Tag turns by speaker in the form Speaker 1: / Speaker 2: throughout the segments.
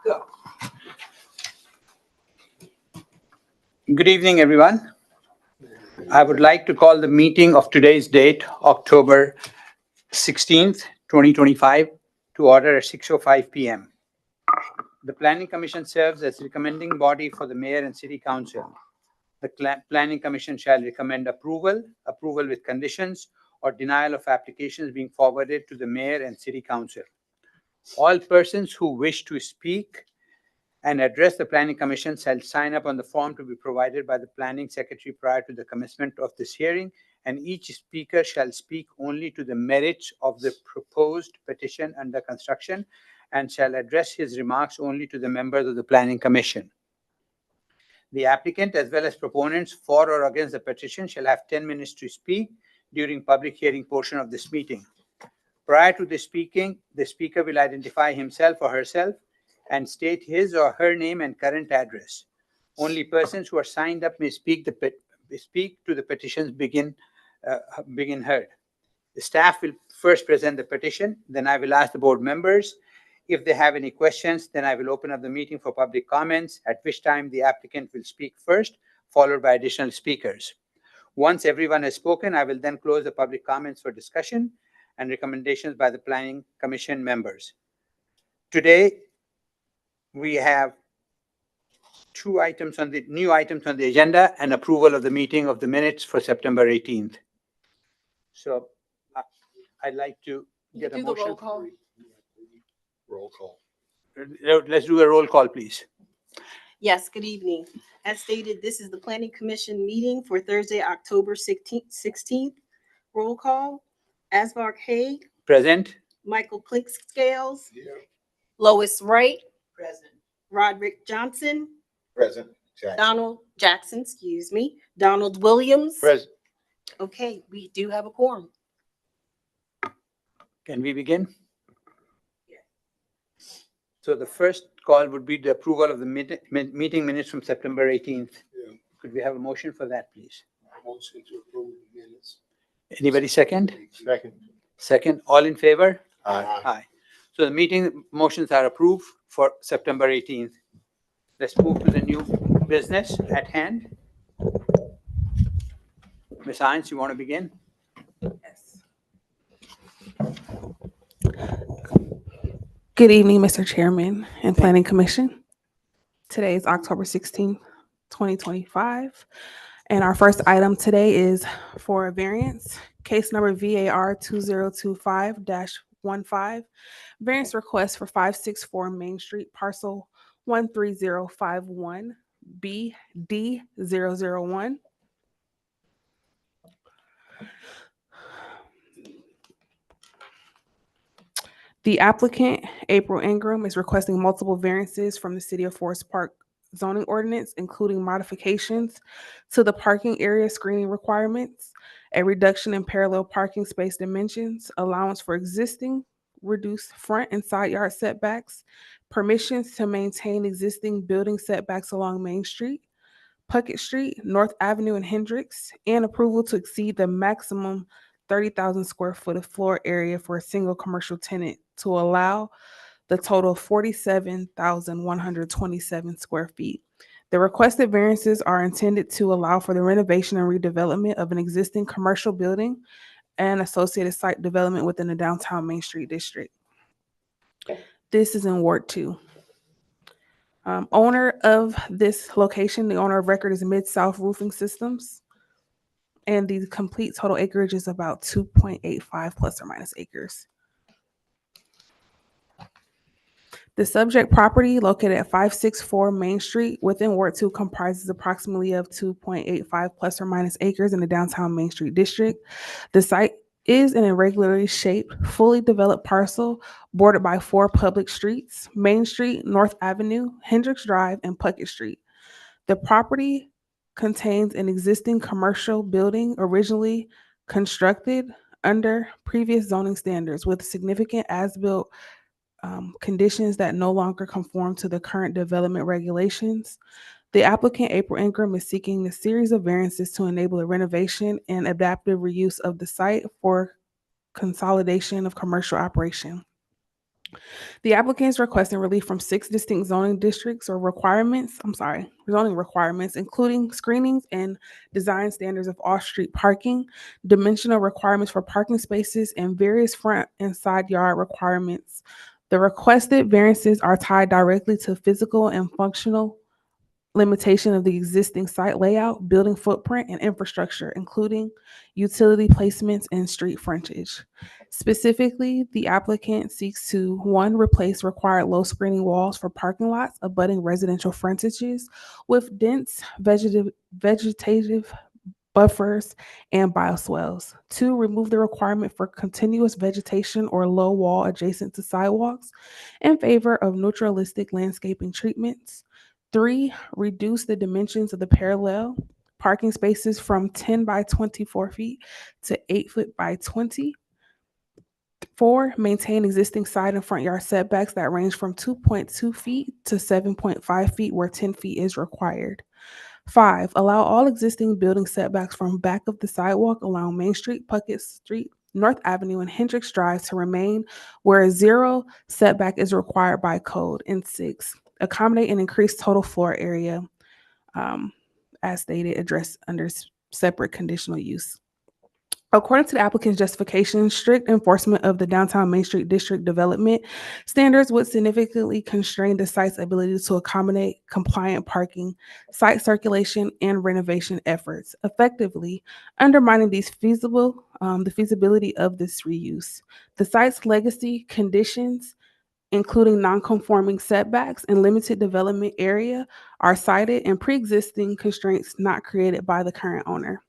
Speaker 1: Go. Good evening, everyone. I would like to call the meeting of today's date, October 16th, 2025, to order at 6:05 p.m. The Planning Commission serves as recommending body for the Mayor and City Council. The Planning Commission shall recommend approval with conditions, or denial of applications being forwarded to the Mayor and City Council. All persons who wish to speak and address the Planning Commission shall sign up on the form to be provided by the Planning Secretary prior to the commencement of this hearing, and each speaker shall speak only to the merits of the proposed petition under construction and shall address his remarks only to the members of the Planning Commission. The applicant, as well as proponents for or against the petition, shall have 10 minutes to speak during public hearing portion of this meeting. Prior to the speaking, the speaker will identify himself or herself and state his or her name and current address. Only persons who are signed up may speak to the petitions begin heard. The staff will first present the petition, then I will ask the board members if they have any questions. Then I will open up the meeting for public comments, at which time the applicant will speak first, followed by additional speakers. Once everyone has spoken, I will then close the public comments for discussion and recommendations by the Planning Commission members. Today, we have new items on the agenda and approval of the meeting of the minutes for September 18th. So I'd like to get a
Speaker 2: Do the
Speaker 1: motion.
Speaker 2: roll call.
Speaker 3: Roll call.
Speaker 1: Let's do a roll call, please.
Speaker 2: Yes, good evening. As stated, this is the Planning Commission meeting for Thursday, October 16th. Roll call. Asvar Haig,
Speaker 1: Present.
Speaker 2: Michael Clinkscales,
Speaker 3: Here.
Speaker 2: Lois Wright,
Speaker 1: Present.
Speaker 2: Roderick Johnson,
Speaker 3: Present. Jackson.
Speaker 2: Donald Williams.
Speaker 1: Present.
Speaker 2: Okay, we do have a quorum.
Speaker 1: Can we begin? So the first call would be the approval of the meeting minutes from September 18th.
Speaker 3: Yeah.
Speaker 1: Could we have a motion for that, please?
Speaker 3: Motion to approve the minutes.
Speaker 1: Anybody second?
Speaker 3: Second.
Speaker 1: Second, all in favor?
Speaker 3: Aye.
Speaker 1: Aye. So the meeting motions are approved for September 18th. Let's move to the new business at hand. Ms. Hines, you want to begin?
Speaker 2: Yes.
Speaker 4: Good evening, Mr. Chairman and Planning Commission. Today is October 16th, 2025. And our first item today is for a variance, case number VAR 2025-15, variance request for 564 Main Street, parcel 13051 BD001. The applicant, April Ingram, is requesting multiple variances from the City of Forest Park zoning ordinance, including modifications to the parking area screening requirements, a reduction in parallel parking space dimensions, allowance for existing reduced front and side yard setbacks, permissions to maintain existing building setbacks along Main Street, Puckett Street, North Avenue, and Hendricks, and approval to exceed the maximum 30,000 square foot of floor area for a single commercial tenant to allow the total of 47,127 square feet. The requested variances are intended to allow for the renovation and redevelopment of an existing commercial building and associated site development within the downtown Main Street district. This is in Ward 2. Owner of this location, the owner of record is Mid-South Roofing Systems. And the complete total acreage is about 2.85 plus or minus acres. The subject property, located at 564 Main Street within Ward 2, comprises approximately of 2.85 plus or minus acres in the downtown Main Street district. The site is an irregularly shaped, fully developed parcel bordered by 4 public streets: Main Street, North Avenue, Hendricks Drive, and Puckett Street. The property contains an existing commercial building originally constructed under previous zoning standards with significant as-built conditions that no longer conform to the current development regulations. The applicant, April Ingram, is seeking a series of variances to enable the renovation and adaptive reuse of the site for consolidation of commercial operation. The applicant is requesting relief from 6 distinct zoning requirements, including screenings and design standards of off-street parking, dimensional requirements for parking spaces, and various front and side yard requirements. The requested variances are tied directly to physical and functional limitation of the existing site layout, building footprint, and infrastructure, including utility placements and street frontage. Specifically, the applicant seeks to, 1, replace required low screening walls for parking lots abutting residential frontages with dense vegetative buffers and bioswales. 2, remove the requirement for continuous vegetation or low wall adjacent to sidewalks in favor of naturalistic landscaping treatments. 3, reduce the dimensions of the parallel parking spaces from 10 by 24 feet to 8 foot by 20. 4, maintain existing side and front yard setbacks that range from 2.2 feet to 7.5 feet where 10 feet is required. 5, allow all existing building setbacks from back of the sidewalk along Main Street, Puckett Street, North Avenue, and Hendricks Drive to remain where 0 setback is required by code. And 6, accommodate an increased total floor area, as stated, addressed under separate conditional use. According to the applicant's justification, strict enforcement of the downtown Main Street District development standards would significantly constrain the site's ability to accommodate compliant parking, site circulation, and renovation efforts, effectively undermining the feasibility of this reuse. The site's legacy conditions, including non-conforming setbacks and limited development area, are cited and pre-existing constraints not created by the current owner.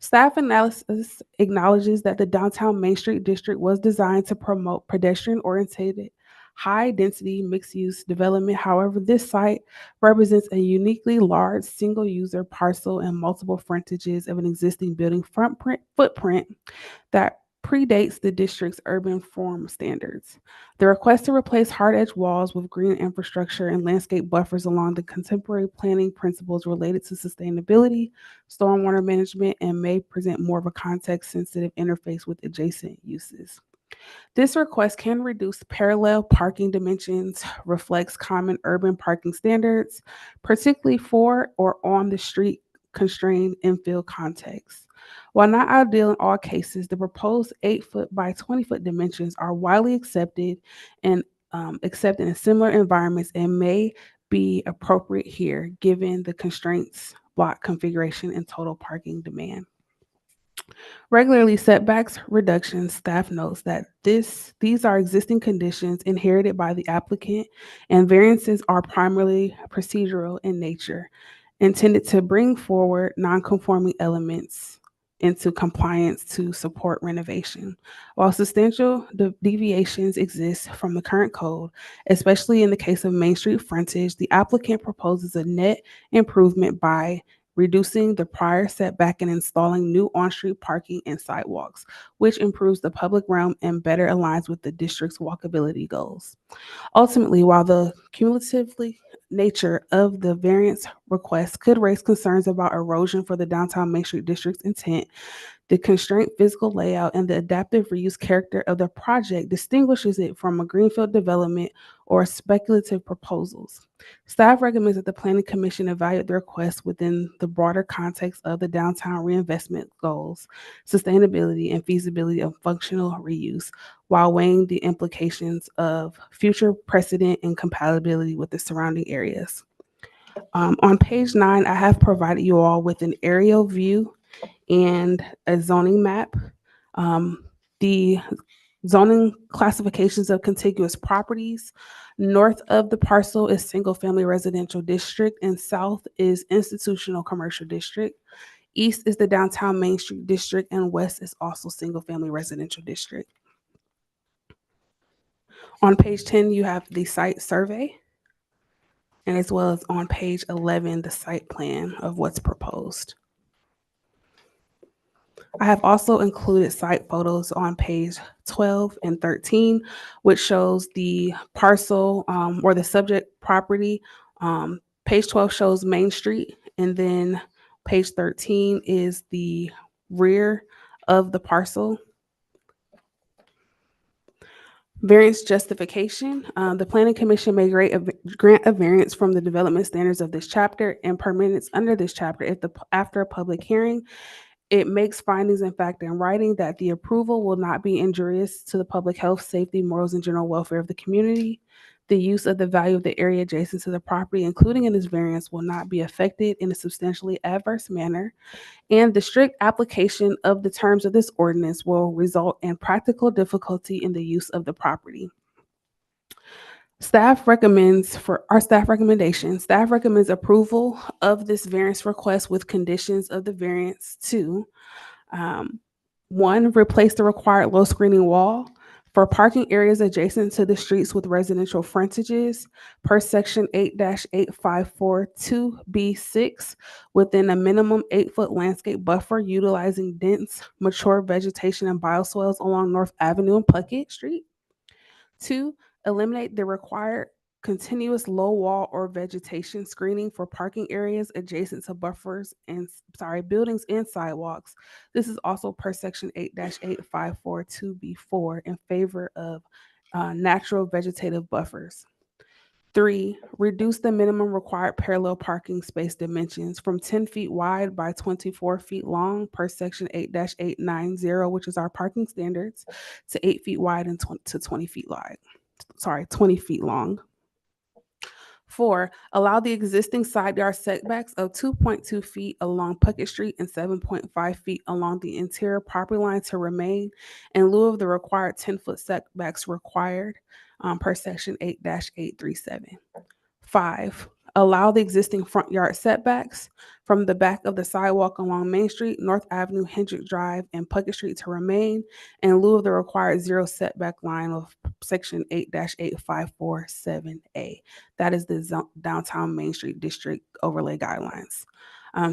Speaker 4: Staff analysis acknowledges that the downtown Main Street District was designed to promote pedestrian-oriented, high-density mixed-use development. However, this site represents a uniquely large single-user parcel and multiple frontages of an existing building footprint that predates the district's urban form standards. The request to replace hard edge walls with green infrastructure and landscape buffers along the contemporary planning principles related to sustainability, stormwater management, and may present more of a context-sensitive interface with adjacent uses. This request can reduce parallel parking dimensions, reflects common urban parking standards, particularly for or on the street constrained infill context. While not ideal in all cases, the proposed 8 foot by 20 foot dimensions are widely accepted and accepted in similar environments and may be appropriate here given the constraints, block configuration, and total parking demand. Regularly setbacks reductions, staff notes that these are existing conditions inherited by the applicant, and variances are primarily procedural in nature, intended to bring forward non-conforming elements into compliance to support renovation. While substantial deviations exist from the current code, especially in the case of Main Street frontage, the applicant proposes a net improvement by reducing the prior setback and installing new on-street parking and sidewalks, which improves the public realm and better aligns with the district's walkability goals. Ultimately, while the cumulatively nature of the variance request could raise concerns about erosion for the downtown Main Street District's intent, the constrained physical layout and the adaptive reuse character of the project distinguishes it from a greenfield development or speculative proposals. Staff recommends that the Planning Commission evaluate the request within the broader context of the downtown reinvestment goals, sustainability, and feasibility of functional reuse, while weighing the implications of future precedent and compatibility with the surrounding areas. On page 9, I have provided you all with an aerial view and a zoning map. The zoning classifications of contiguous properties. North of the parcel is single-family residential district, and south is institutional commercial district. East is the downtown Main Street district, and west is also single-family residential district. On page 10, you have the site survey, and as well as on page 11, the site plan of what's proposed. I have also included site photos on page 12 and 13, which shows the parcel or the subject property. Page 12 shows Main Street, and then page 13 is the rear of the parcel. Variance justification. The Planning Commission may grant a variance from the development standards of this chapter and permits under this chapter if after a public hearing, it makes findings in fact in writing that the approval will not be injurious to the public health, safety, morals, and general welfare of the community. The use of the value of the area adjacent to the property, including in this variance, will not be affected in a substantially adverse manner. And the strict application of the terms of this ordinance will result in practical difficulty in the use of the property. Staff recommends approval of this variance request with conditions of the variance to 1, replace the required low screening wall for parking areas adjacent to the streets with residential frontages per section 8-8542B6 within a minimum 8-foot landscape buffer utilizing dense, mature vegetation and bioswales along North Avenue and Puckett Street. 2, eliminate the required continuous low wall or vegetation screening for parking areas adjacent to buildings and sidewalks. This is also per section 8-8542B4 in favor of natural vegetative buffers. 3, reduce the minimum required parallel parking space dimensions from 10 feet wide by 24 feet long per section 8-890, which is our parking standards, to 8 feet wide and to 20 feet wide. 20 feet long. 4, allow the existing side yard setbacks of 2.2 feet along Puckett Street and 7.5 feet along the interior property line to remain in lieu of the required 10-foot setbacks required per section 8-837. 5, allow the existing front yard setbacks from the back of the sidewalk along Main Street, North Avenue, Hendrick Drive, and Puckett Street to remain in lieu of the required 0 setback line of section 8-8547A. That is the downtown Main Street district overlay guidelines.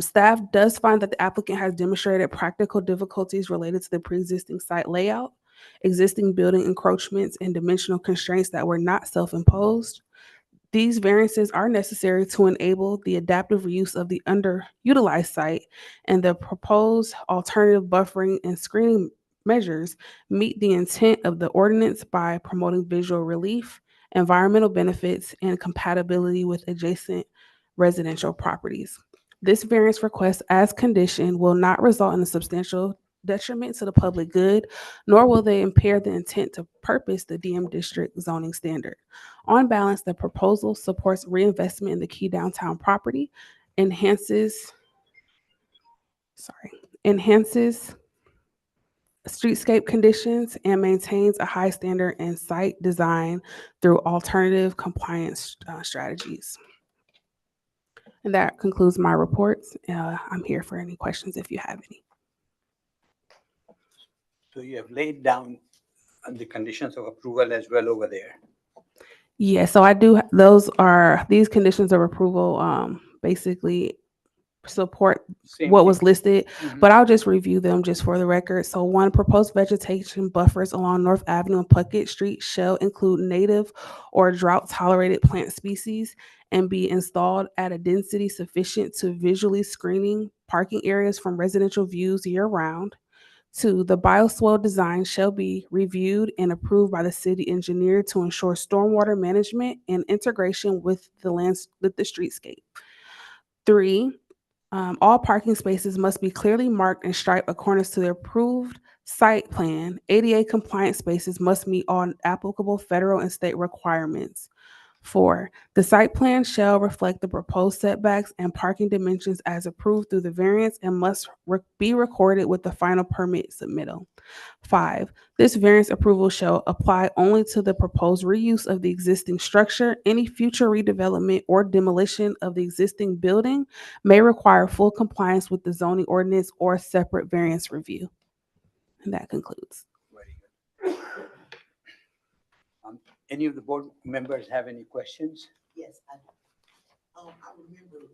Speaker 4: Staff does find that the applicant has demonstrated practical difficulties related to the pre-existing site layout, existing building encroachments, and dimensional constraints that were not self-imposed. These variances are necessary to enable the adaptive reuse of the underutilized site, and the proposed alternative buffering and screening measures meet the intent of the ordinance by promoting visual relief, environmental benefits, and compatibility with adjacent residential properties. This variance request, as conditioned, will not result in a substantial detriment to the public good, nor will they impair the intent to purpose the DM district zoning standard. On balance, the proposal supports reinvestment in the key downtown property, enhances streetscape conditions, and maintains a high standard in site design through alternative compliance strategies. And that concludes my reports. I'm here for any questions if you have any.
Speaker 1: So you have laid down the conditions of approval as well over there.
Speaker 4: Yeah, so I do. These conditions of approval basically support
Speaker 1: Same
Speaker 4: what
Speaker 1: thing.
Speaker 4: was listed,
Speaker 1: Mhm.
Speaker 4: but I'll just review them just for the record. So 1, proposed vegetation buffers along North Avenue and Puckett Street shall include native or drought tolerated plant species and be installed at a density sufficient to visually screening parking areas from residential views year round. 2, the bioswale design shall be reviewed and approved by the city engineer to ensure stormwater management and integration with the streetscape. 3, all parking spaces must be clearly marked and striped according to the approved site plan. ADA compliant spaces must meet all applicable federal and state requirements. 4, the site plan shall reflect the proposed setbacks and parking dimensions as approved through the variance and must be recorded with the final permit submittal. 5, this variance approval shall apply only to the proposed reuse of the existing structure. Any future redevelopment or demolition of the existing building may require full compliance with the zoning ordinance or separate variance review. And that concludes.
Speaker 1: Very good. Any of the board members have any questions?
Speaker 5: Yes, I remember,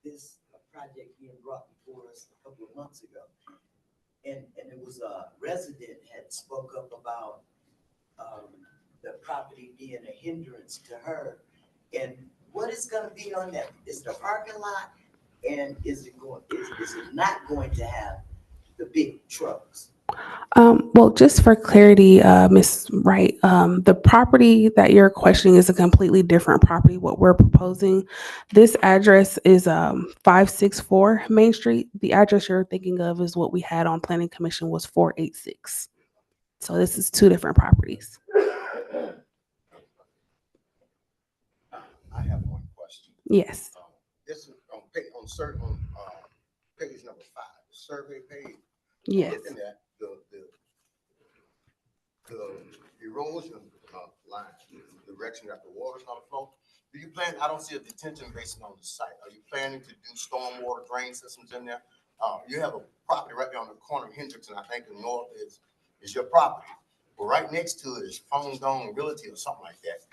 Speaker 5: this project being brought before us a couple of months ago. And it was a resident had spoke up about, the property being a hindrance to her. And what is gonna be on that? Is the parking lot? And is it not going to have the big trucks?
Speaker 4: Well, just for clarity, Ms. Wright, the property that you're questioning is a completely different property. What we're proposing, this address is 564 Main Street. The address you're thinking of is what we had on Planning Commission was 486. So this is two different properties.
Speaker 3: I have one question.
Speaker 4: Yes.
Speaker 3: This is on page, on certain, page number 5, the survey page.
Speaker 4: Yes.
Speaker 3: Looking at the erosion line, the direction that the water's gonna flow. Do you plan, I don't see a detention basin on the site. Are you planning to do stormwater drain systems in there? You have a property right there on the corner of Hendricks, and I think the north is your property. But right next to it is Phone Dome Realty or something like that.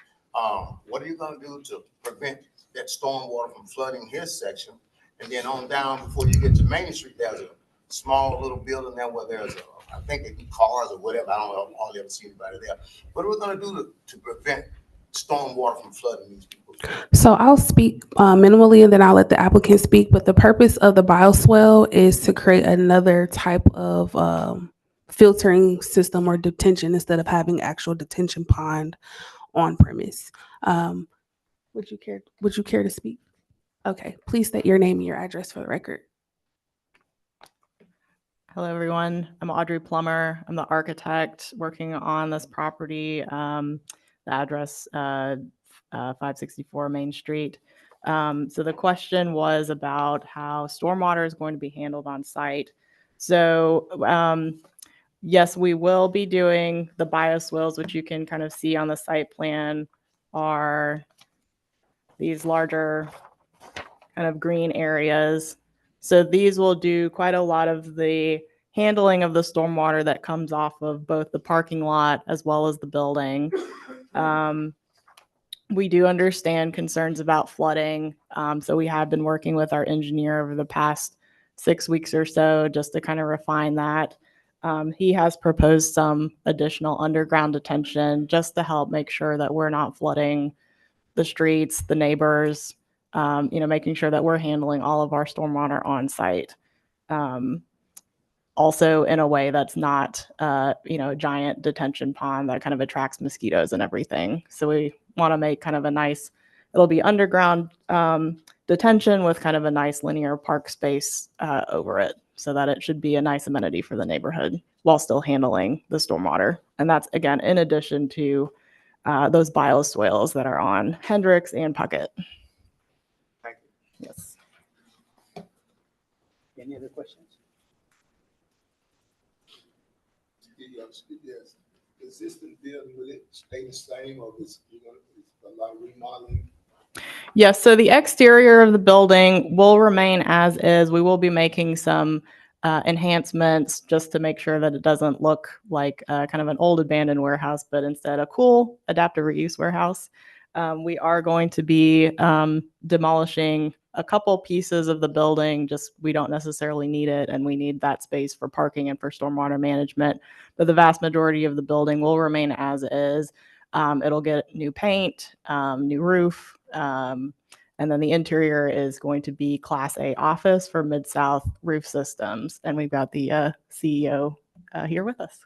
Speaker 3: What are you gonna do to prevent that stormwater from flooding his section? And then on down before you get to Main Street, there's a small little building there where there's I think they do cars or whatever. I don't know. Hardly ever see anybody there. What are we gonna do to prevent stormwater from flooding these people?
Speaker 4: So I'll speak minimally and then I'll let the applicant speak. But the purpose of the bioswale is to create another type of filtering system or detention instead of having actual detention pond on premise. Would you care to speak? Okay, please state your name and your address for the record.
Speaker 6: Hello, everyone. I'm Audrey Plummer. I'm the architect working on this property. The address 564 Main Street. So the question was about how stormwater is going to be handled on site. So yes, we will be doing the bioswales, which you can kind of see on the site plan are these larger kind of green areas. So these will do quite a lot of the handling of the stormwater that comes off of both the parking lot as well as the building. We do understand concerns about flooding. So we have been working with our engineer over the past 6 weeks or so just to kind of refine that. He has proposed some additional underground detention just to help make sure that we're not flooding the streets, the neighbors, making sure that we're handling all of our stormwater on site. Also in a way that's not, a giant detention pond that kind of attracts mosquitoes and everything. So we want to make kind of a nice, it'll be underground detention with kind of a nice linear park space over it so that it should be a nice amenity for the neighborhood while still handling the stormwater. And that's, again, in addition to those bioswales that are on Hendricks and Puckett.
Speaker 3: Thank you.
Speaker 6: Yes.
Speaker 1: Any other questions?
Speaker 3: Yes. Existing building, will it stay the same or is a lot of remodeling?
Speaker 6: Yes, so the exterior of the building will remain as is. We will be making some enhancements just to make sure that it doesn't look like kind of an old abandoned warehouse, but instead a cool adaptive reuse warehouse. We are going to be demolishing a couple pieces of the building, just we don't necessarily need it, and we need that space for parking and for stormwater management. But the vast majority of the building will remain as is. It'll get new paint, new roof, and then the interior is going to be Class A office for Mid-South Roof Systems. And we've got the CEO here with us.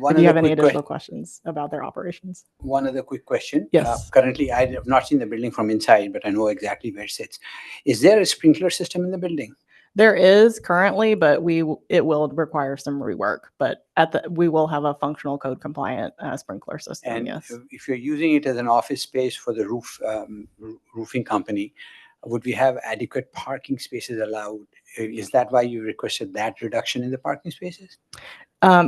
Speaker 1: One
Speaker 6: Do you
Speaker 1: other
Speaker 6: have any
Speaker 1: quick
Speaker 6: additional questions about their operations?
Speaker 1: One other quick question.
Speaker 6: Yes.
Speaker 1: Currently, I have not seen the building from inside, but I know exactly where it sits. Is there a sprinkler system in the building?
Speaker 6: There is currently, but it will require some rework. But we will have a functional code compliant sprinkler system.
Speaker 1: And
Speaker 6: Yes.
Speaker 1: if you're using it as an office space for the roofing company, would we have adequate parking spaces allowed? Is that why you requested that reduction in the parking spaces?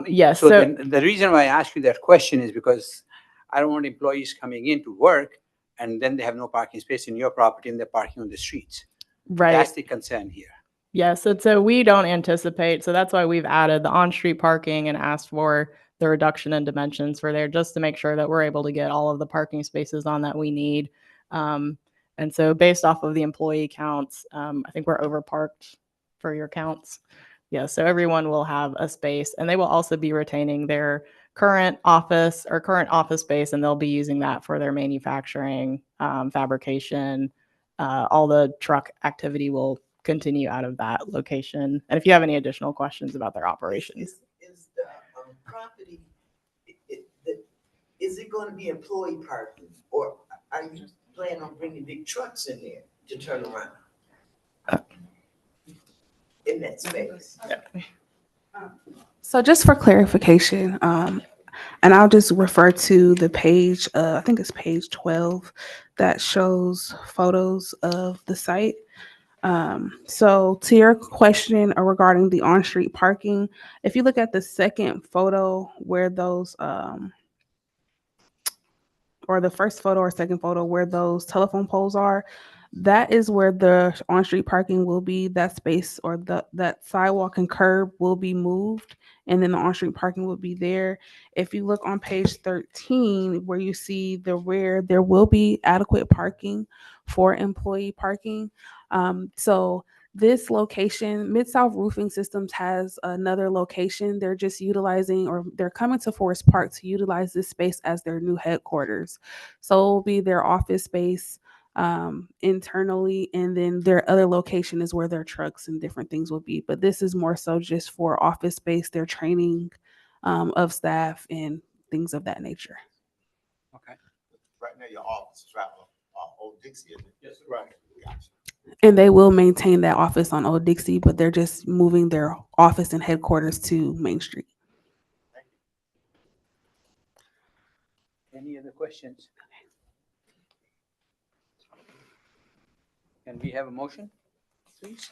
Speaker 6: Yes.
Speaker 1: So then the reason why I ask you that question is because I don't want employees coming in to work and then they have no parking space in your property and they're parking on the streets.
Speaker 6: right.
Speaker 1: That's the concern here.
Speaker 6: Yes. So we don't anticipate. So that's why we've added the on-street parking and asked for the reduction in dimensions for there just to make sure that we're able to get all of the parking spaces on that we need. And so based off of the employee counts, I think we're overparked for your counts. Yeah, so everyone will have a space and they will also be retaining their current office space, and they'll be using that for their manufacturing, fabrication. All the truck activity will continue out of that location. And if you have any additional questions about their operations.
Speaker 5: Is property, is it gonna be employee parking? Or are you planning on bringing big trucks in there to turn around? In that space?
Speaker 4: So just for clarification, and I'll just refer to the page, I think it's page 12, that shows photos of the site. So to your question regarding the on-street parking, if you look at the second photo where those, or the first photo or second photo where those telephone poles are, that is where the on-street parking will be. That space or that sidewalk and curb will be moved, and then the on-street parking will be there. If you look on page 13, where you see the rear, there will be adequate parking for employee parking. So this location, Mid-South Roofing Systems, has another location. They're just utilizing, or they're coming to Forest Park to utilize this space as their new headquarters. So it will be their office space internally, and then their other location is where their trucks and different things will be. But this is more so just for office space, their training of staff and things of that nature.
Speaker 1: Okay.
Speaker 3: Right now, your office is right on Old Dixie, isn't it? Yes, right. Gotcha.
Speaker 4: And they will maintain that office on Old Dixie, but they're just moving their office and headquarters to Main Street.
Speaker 1: Any other questions? Can we have a motion, please?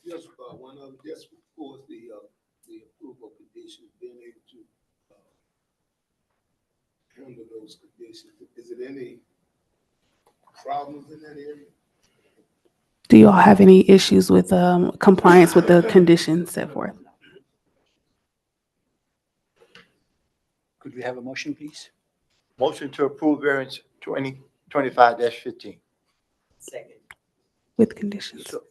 Speaker 7: Just one other, just for the approval conditions, being able to handle those conditions. Is it any problems in that area?
Speaker 4: Do you all have any issues with compliance with the conditions set forth?
Speaker 1: Could we have a motion, please?
Speaker 8: Motion to approve variance 2025-15.
Speaker 5: Second.
Speaker 4: With conditions.
Speaker 1: So,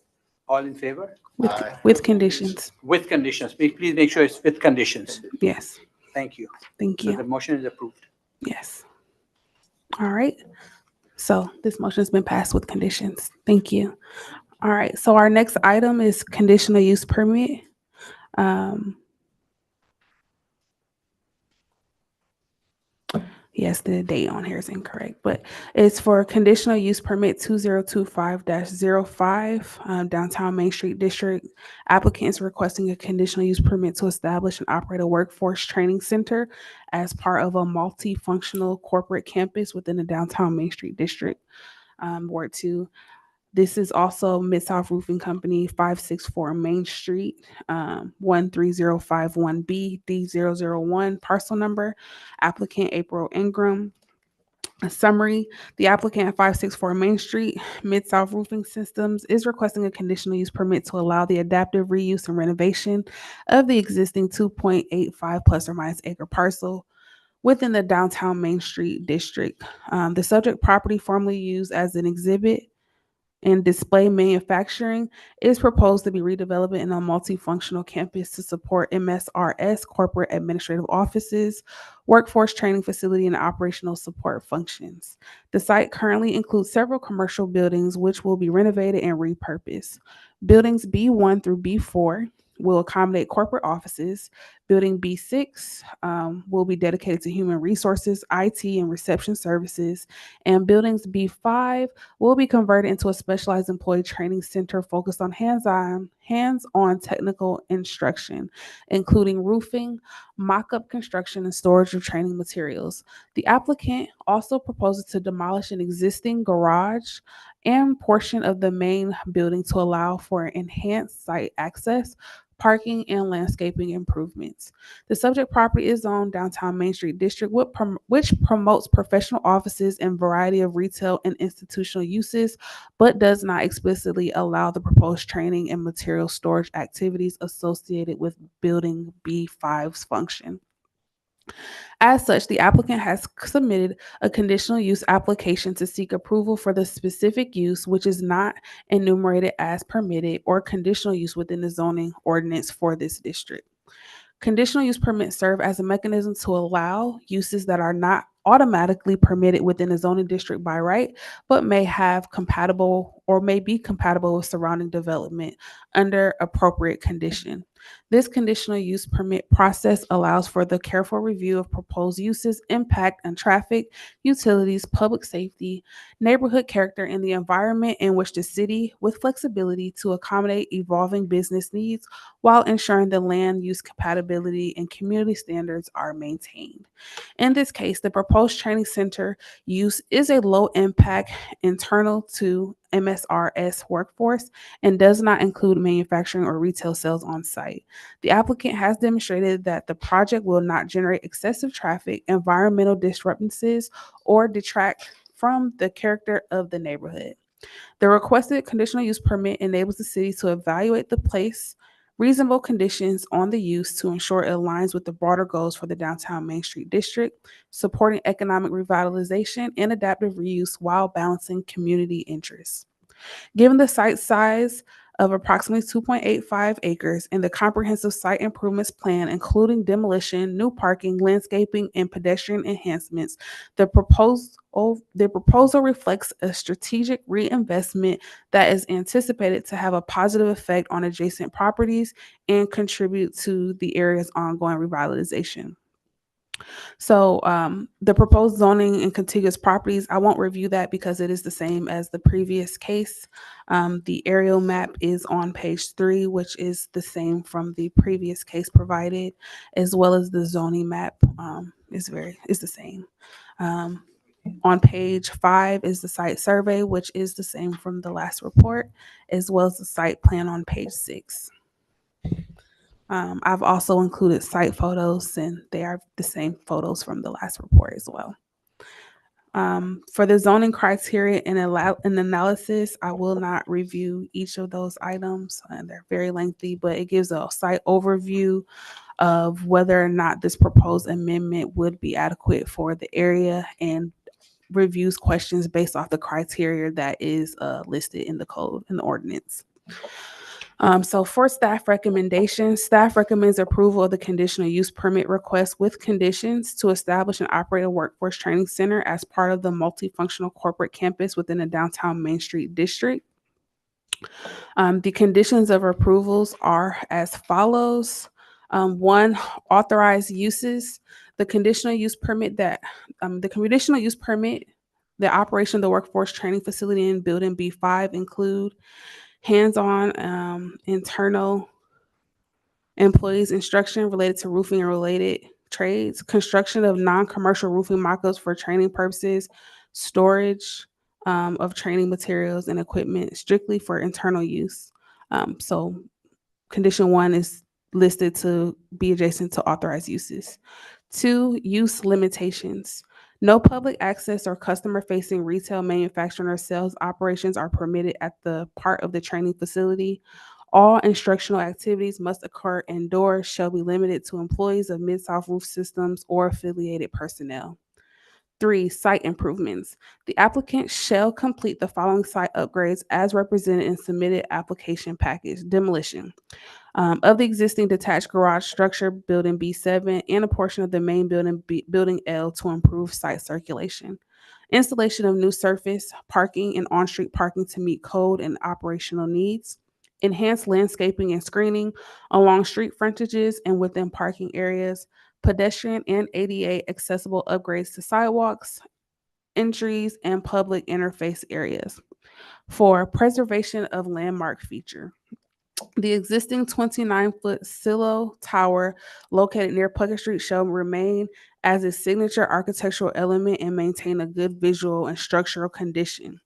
Speaker 1: all in favor?
Speaker 4: With,
Speaker 8: Aye.
Speaker 4: with conditions.
Speaker 1: With conditions. Please make sure it's with conditions.
Speaker 4: Yes.
Speaker 1: Thank you.
Speaker 4: Thank
Speaker 1: So
Speaker 4: you.
Speaker 1: the motion is approved.
Speaker 4: Yes. All right. So this motion has been passed with conditions. Thank you. All right. So our next item is conditional use permit. Yes, the date on here is incorrect, but it's for conditional use permit 2025-05, downtown Main Street District. Applicants requesting a conditional use permit to establish and operate a workforce training center as part of a multifunctional corporate campus within the downtown Main Street District. Ward 2. This is also Mid-South Roofing Company, 564 Main Street, 13051B D001, parcel number. Applicant April Ingram. A summary: the applicant at 564 Main Street, Mid-South Roofing Systems, is requesting a conditional use permit to allow the adaptive reuse and renovation of the existing 2.85 plus or minus acre parcel within the downtown Main Street district. The subject property, formerly used as an exhibit and display manufacturing, is proposed to be redeveloped in a multifunctional campus to support MSRS corporate administrative offices, workforce training facility, and operational support functions. The site currently includes several commercial buildings which will be renovated and repurposed. Buildings B1 through B4 will accommodate corporate offices. Building B6 will be dedicated to human resources, IT, and reception services. And buildings B5 will be converted into a specialized employee training center focused on hands-on technical instruction, including roofing, mock-up construction, and storage of training materials. The applicant also proposes to demolish an existing garage and portion of the main building to allow for enhanced site access, parking, and landscaping improvements. The subject property is zoned downtown Main Street District, which promotes professional offices and variety of retail and institutional uses, but does not explicitly allow the proposed training and material storage activities associated with building B5's function. As such, the applicant has submitted a conditional use application to seek approval for the specific use which is not enumerated as permitted or conditional use within the zoning ordinance for this district. Conditional use permits serve as a mechanism to allow uses that are not automatically permitted within a zoning district by right, but may have compatible or may be compatible with surrounding development under appropriate condition. This conditional use permit process allows for the careful review of proposed uses, impact on traffic, utilities, public safety, neighborhood character, and the environment in which the city, with flexibility to accommodate evolving business needs while ensuring the land use compatibility and community standards are maintained. In this case, the proposed training center use is a low impact internal to MSRS workforce and does not include manufacturing or retail sales on site. The applicant has demonstrated that the project will not generate excessive traffic, environmental disturbances, or detract from the character of the neighborhood. The requested conditional use permit enables the city to evaluate the place reasonable conditions on the use to ensure it aligns with the broader goals for the downtown Main Street district, supporting economic revitalization and adaptive reuse while balancing community interests. Given the site size of approximately 2.85 acres and the comprehensive site improvements plan, including demolition, new parking, landscaping, and pedestrian enhancements, the proposal reflects a strategic reinvestment that is anticipated to have a positive effect on adjacent properties and contribute to the area's ongoing revitalization. So the proposed zoning and contiguous properties, I won't review that because it is the same as the previous case. The aerial map is on page 3, which is the same from the previous case provided, as well as the zoning map is the same. On page 5 is the site survey, which is the same from the last report, as well as the site plan on page 6. I've also included site photos, and they are the same photos from the last report as well. For the zoning criteria and analysis, I will not review each of those items. They're very lengthy, but it gives a site overview of whether or not this proposed amendment would be adequate for the area and reviews questions based off the criteria that is listed in the code, in the ordinance. So for staff recommendations, staff recommends approval of the conditional use permit request with conditions to establish and operate a workforce training center as part of the multifunctional corporate campus within the downtown Main Street district. The conditions of approvals are as follows. 1, authorized uses. The conditional use permit, the operation of the workforce training facility in building B5 include hands-on internal employees instruction related to roofing and related trades, construction of non-commercial roofing mock-ups for training purposes, storage of training materials and equipment strictly for internal use. So condition 1 is listed to be adjacent to authorized uses. 2, use limitations. No public access or customer-facing retail, manufacturing, or sales operations are permitted at the part of the training facility. All instructional activities must occur indoors, shall be limited to employees of Mid-South Roof Systems or affiliated personnel. 3, site improvements. The applicant shall complete the following site upgrades as represented in submitted application package. Demolition of the existing detached garage structure, building B7, and a portion of the main building, building L, to improve site circulation. Installation of new surface parking and on-street parking to meet code and operational needs. Enhanced landscaping and screening along street frontages and within parking areas. Pedestrian and ADA accessible upgrades to sidewalks, entries, and public interface areas. 4, preservation of landmark feature. The existing 29-foot silo tower located near Puckett Street shall remain as a signature architectural element and maintain a good visual and structural condition.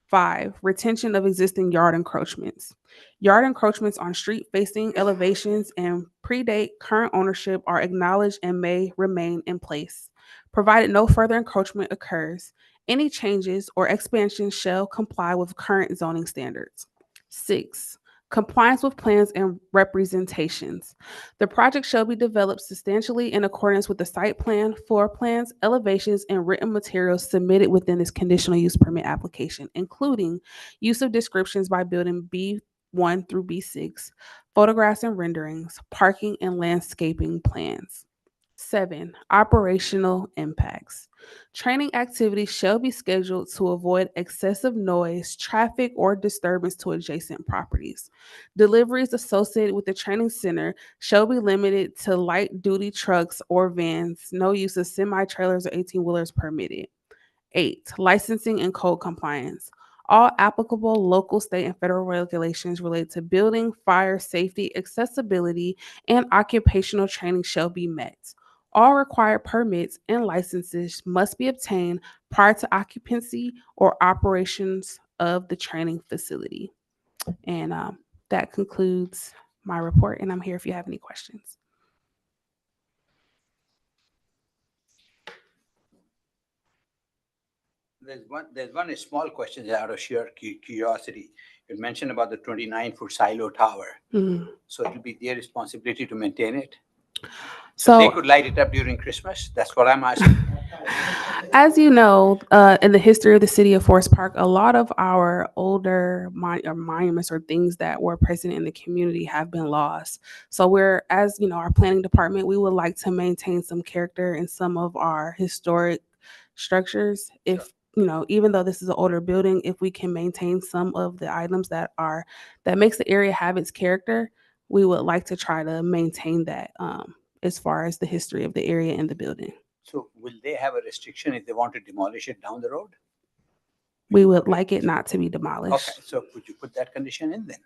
Speaker 4: 5, retention of existing yard encroachments. Yard encroachments on street-facing elevations and predate current ownership are acknowledged and may remain in place. Provided no further encroachment occurs, any changes or expansions shall comply with current zoning standards. 6, compliance with plans and representations. The project shall be developed substantially in accordance with the site plan, floor plans, elevations, and written materials submitted within this conditional use permit application, including use of descriptions by building B1 through B6, photographs and renderings, parking and landscaping plans. 7, operational impacts. Training activities shall be scheduled to avoid excessive noise, traffic, or disturbance to adjacent properties. Deliveries associated with the training center shall be limited to light-duty trucks or vans. No use of semi-trailers or 18-wheelers permitted. 8, licensing and code compliance. All applicable local, state, and federal regulations related to building, fire, safety, accessibility, and occupational training shall be met. All required permits and licenses must be obtained prior to occupancy or operations of the training facility. And that concludes my report, and I'm here if you have any questions.
Speaker 1: There's one small question out of sheer curiosity. You mentioned about the 29-foot silo tower.
Speaker 4: Mhm.
Speaker 1: So it'll be their responsibility to maintain it.
Speaker 4: So
Speaker 1: They could light it up during Christmas. That's what I'm asking.
Speaker 4: as you know, in the history of the city of Forest Park, a lot of our older monuments or things that were present in the community have been lost. So we're, as you know, our planning department, we would like to maintain some character in some of our historic structures. If you know, even though this is an older building, if we can maintain some of the items that makes the area have its character, we would like to try to maintain that as far as the history of the area and the building.
Speaker 1: So will they have a restriction if they want to demolish it down the road?
Speaker 4: We would like it not to be
Speaker 1: Okay,
Speaker 4: demolished.
Speaker 1: so could you put that condition in then?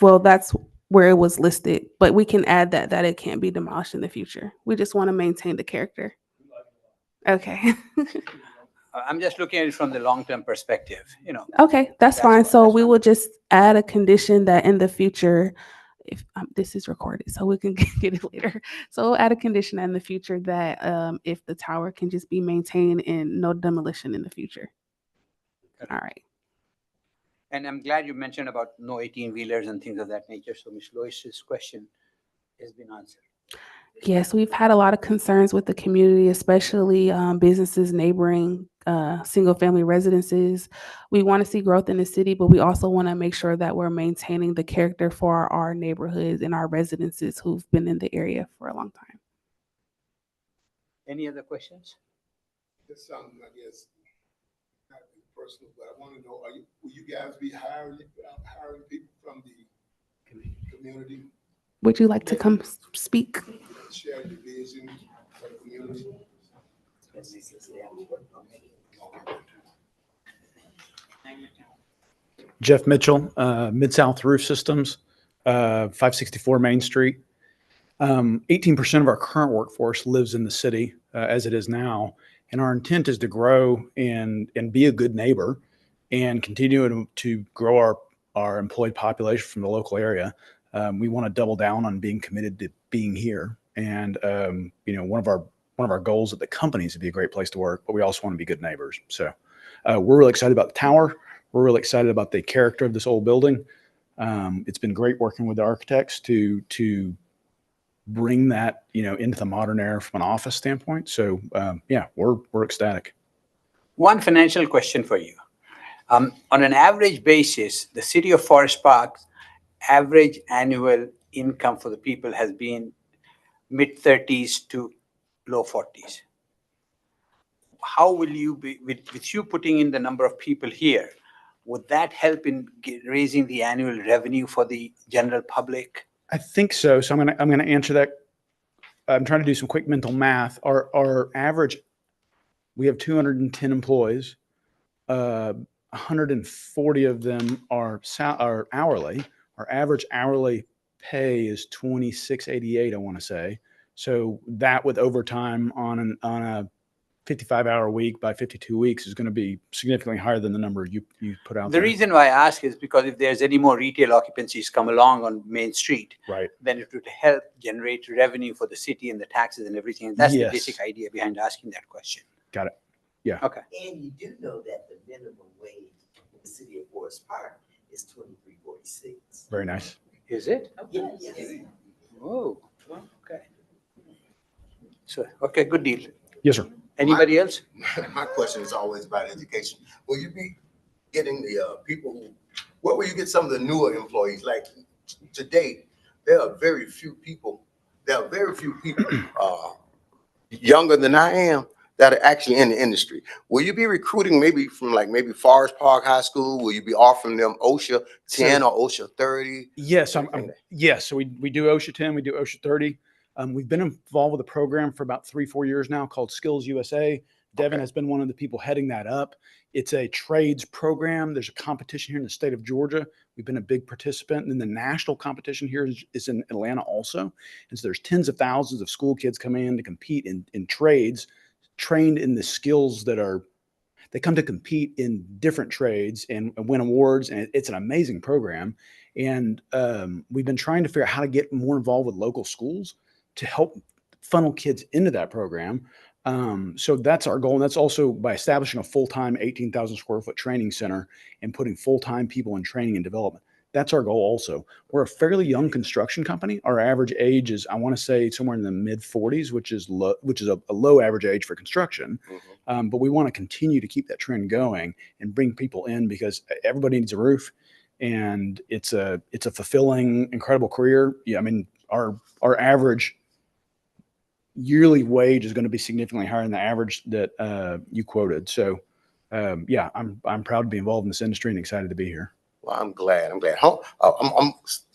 Speaker 4: Well, that's where it was listed, but we can add that it can't be demolished in the future. We just want to maintain the character. Okay.
Speaker 1: I'm just looking at it from the long-term perspective, you know.
Speaker 4: Okay, that's fine.
Speaker 1: what-
Speaker 4: So
Speaker 1: that's
Speaker 4: we
Speaker 1: fine.
Speaker 4: will just add a condition that in the future, if this is recorded, so we can get it later. So we'll add a condition in the future that if the tower can just be maintained and no demolition in the future. All right.
Speaker 1: And I'm glad you mentioned about no 18-wheelers and things of that nature. So Ms. Lois's question has been answered.
Speaker 4: Yes, we've had a lot of concerns with the community, especially businesses neighboring single-family residences. We want to see growth in the city, but we also want to make sure that we're maintaining the character for our neighborhoods and our residences who've been in the area for a long time.
Speaker 1: Any other questions?
Speaker 7: That's something, I guess, not personal, but I want to know, will you guys be hiring people from the community,
Speaker 4: Would you like to come speak?
Speaker 7: share the vision for the community?
Speaker 9: Jeff Mitchell, Mid-South Roof Systems, 564 Main Street. 18% of our current workforce lives in the city as it is now, and our intent is to grow and be a good neighbor and continue to grow our employed population from the local area. We want to double down on being committed to being here, and you know, one of our goals at the company is to be a great place to work, but we also want to be good neighbors. So we're really excited about the tower. We're really excited about the character of this old building. It's been great working with the architects to bring that, you know, into the modern era from an office standpoint. So yeah, we're ecstatic.
Speaker 1: One financial question for you. On an average basis, the city of Forest Park's average annual income for the people has been mid-30s to low 40s. How will you be, with you putting in the number of people here, would that help in raising the annual revenue for the general public?
Speaker 9: I think so. So I'm gonna answer that. I'm trying to do some quick mental math. Our average, we have 210 employees. 140 of them are hourly. Our average hourly pay is $26.88, I want to say. So that with overtime on a 55-hour week by 52 weeks is going to be significantly higher than the number you put out
Speaker 1: The
Speaker 9: there.
Speaker 1: reason why I ask is because if there's any more retail occupancies come along on Main Street,
Speaker 9: Right.
Speaker 1: then it would help generate revenue for the city and the taxes and everything. And that's the
Speaker 9: Yes.
Speaker 1: basic idea behind asking that question.
Speaker 9: Got it. Yeah.
Speaker 1: Okay.
Speaker 5: And you do know that the minimum wage in the city of Forest Park is $23.46.
Speaker 9: Very nice.
Speaker 1: Is it?
Speaker 5: Yes.
Speaker 1: Oh, okay. So, okay, good deal.
Speaker 9: Yes, sir.
Speaker 1: Anybody else?
Speaker 3: My question is always about education. Will you be getting the people where will you get some of the newer employees? Like to date, there are very few people younger than I am that are actually in the industry. Will you be recruiting maybe from maybe Forest Park High School? Will you be offering them OSHA 10 or OSHA 30?
Speaker 9: Yes,
Speaker 3: Anything
Speaker 9: yes. So we do OSHA 10, we do OSHA 30. We've been involved with a program for about 3-4 years now called Skills USA. Devin
Speaker 3: Okay.
Speaker 9: has been one of the people heading that up. It's a trades program. There's a competition here in the state of Georgia. We've been a big participant. And then the national competition here is in Atlanta also. And so there's tens of thousands of school kids coming in to compete in trades, trained in the skills they come to compete in different trades and win awards. And it's an amazing program. And we've been trying to figure out how to get more involved with local schools to help funnel kids into that program. So that's our goal. And that's also by establishing a full-time 18,000 square foot training center and putting full-time people in training and development. That's our goal also. We're a fairly young construction company. Our average age is, I want to say, somewhere in the mid 40s, which is a low average age for construction. But we want to continue to keep that trend going and bring people in because everybody needs a roof, and it's a fulfilling, incredible career. Yeah, I mean, our average yearly wage is going to be significantly higher than the average that you quoted. So, yeah, I'm proud to be involved in this industry and excited to be here.
Speaker 3: Well, I'm glad. I'm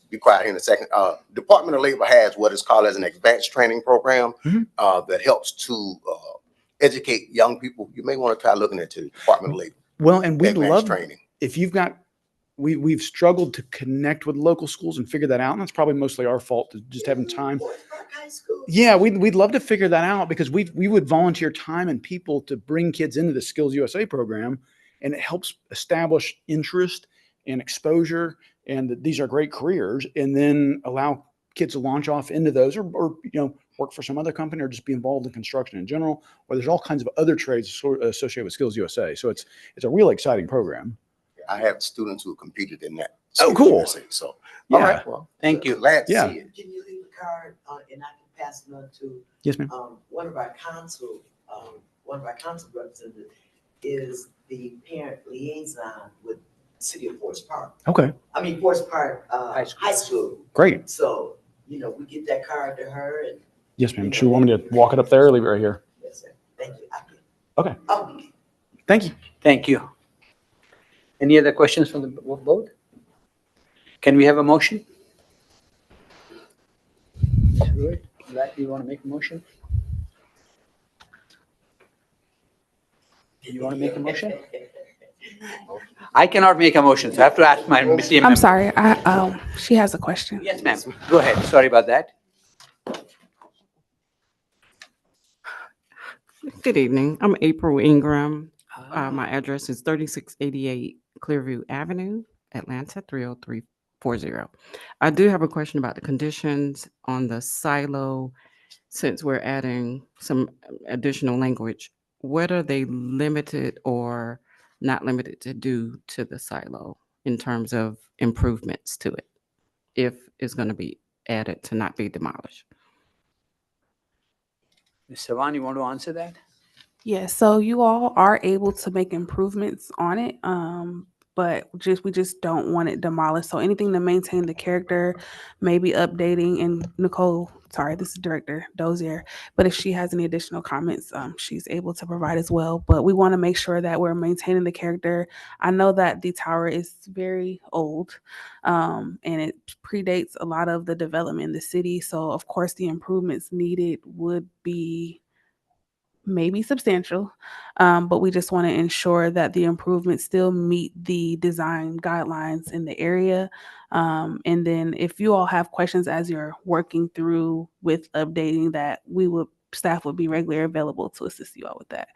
Speaker 3: be quiet here in a second. Department of Labor has what is called as an advanced training program that helps to educate young people. You may want to try looking into Department of Labor.
Speaker 9: Well, and we
Speaker 3: Advanced
Speaker 9: love
Speaker 3: training.
Speaker 9: if you've got. We've struggled to connect with local schools and figure that out, and that's probably mostly our fault to just having time.
Speaker 5: Forest Park High School.
Speaker 9: Yeah, we'd love to figure that out because we would volunteer time and people to bring kids into the Skills USA program, and it helps establish interest and exposure, and that these are great careers, and then allow kids to launch off into those or work for some other company or just be involved in construction in general, or there's all kinds of other trades associated with Skills USA. So it's a really exciting program.
Speaker 3: I have students who competed in that.
Speaker 9: Oh, cool.
Speaker 3: So,
Speaker 9: Yeah.
Speaker 3: all right. Well,
Speaker 1: Thank you.
Speaker 3: Glad to
Speaker 9: Yeah.
Speaker 3: see it.
Speaker 5: Can you leave a card, and I can pass it on to,
Speaker 9: Yes, ma'am.
Speaker 5: one of our council representatives is the parent liaison with City of Forest Park.
Speaker 9: Okay,
Speaker 5: Forest Park,
Speaker 1: High school.
Speaker 5: high school.
Speaker 9: great.
Speaker 5: So, we get that card to her and,
Speaker 9: Yes, ma'am. Should we want me to walk it up there or leave it right here?
Speaker 5: yes, sir. Thank you.
Speaker 9: Okay.
Speaker 5: Oh,
Speaker 9: Thank you.
Speaker 1: Thank you. Any other questions from the board? Can we have a motion? Good. Zach, you want to make a motion? You want to make a motion? I cannot make a motion, so I have to ask my team
Speaker 4: I'm
Speaker 1: member.
Speaker 4: sorry. She has a question.
Speaker 1: Yes, ma'am. Go ahead. Sorry about that.
Speaker 10: Good evening. I'm April Ingram. My address is 3688 Clearview Avenue, Atlanta 30340. I do have a question about the conditions on the silo. Since we're adding some additional language, what are they limited or not limited to do to the silo in terms of improvements to it, if it's going to be added to not be demolished?
Speaker 1: Ms. Savan, you want to answer that?
Speaker 4: Yeah, so you all are able to make improvements on it, but we just don't want it demolished. So anything to maintain the character, maybe updating. And Nicole, sorry, this is Director Dozier, but if she has any additional comments, she's able to provide as well. But we want to make sure that we're maintaining the character. I know that the tower is very old, and it predates a lot of the development in the city. So of course, the improvements needed would be maybe substantial, but we just want to ensure that the improvements still meet the design guidelines in the area. And then if you all have questions as you're working through with updating that, staff would be regularly available to assist you all with that.